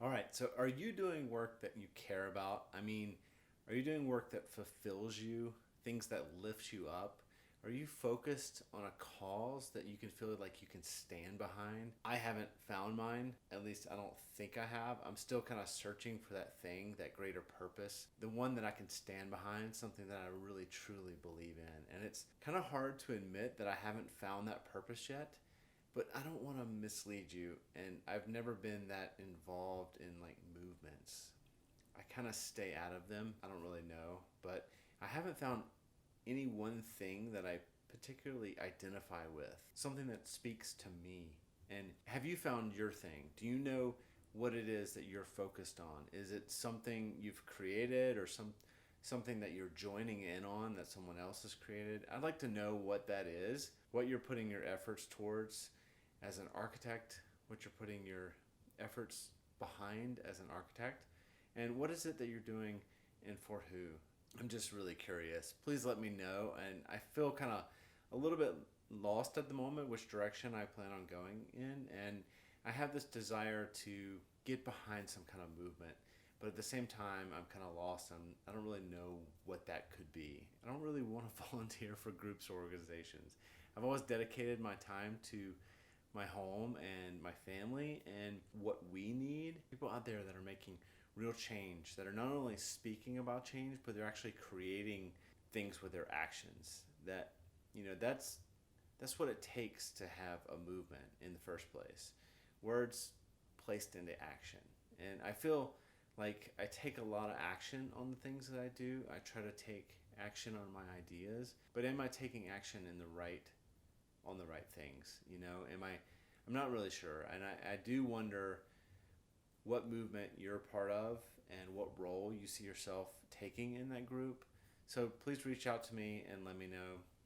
All right. So, are you doing work that you care about? I mean, are you doing work that fulfills you, things that lift you up? Are you focused on a cause that you can feel like you can stand behind? I haven't found mine. At least I don't think I have. I'm still kind of searching for that thing, that greater purpose, the one that I can stand behind, something that I really truly believe in. And it's kind of hard to admit that I haven't found that purpose yet, but I don't want to mislead you, and I've never been that involved in like movements. I kind of stay out of them. I don't really know, but I haven't found any one thing that I particularly identify with, something that speaks to me. And have you found your thing? Do you know what it is that you're focused on? Is it something you've created, or something that you're joining in on that someone else has created? I'd like to know what that is, what you're putting your efforts towards as an architect, what you're putting your efforts behind as an architect, and what is it that you're doing and for who? I'm just really curious. Please let me know. And I feel kind of a little bit lost at the moment which direction I plan on going in. And I have this desire to get behind some kind of movement. But at the same time, I'm kind of lost. I don't really know what that could be. I don't really want to volunteer for groups or organizations. I've always dedicated my time to my home and my family and what we need. People out there that are making real change, that are not only speaking about change, but they're actually creating things with their actions. That, that's what it takes to have a movement in the first place. Words placed into action. And I feel like I take a lot of action on the things that I do. I try to take action on my ideas, but am I taking action in the right on the right things? I'm not really sure. And I do wonder what movement you're a part of and what role you see yourself taking in that group. So please reach out to me and let me know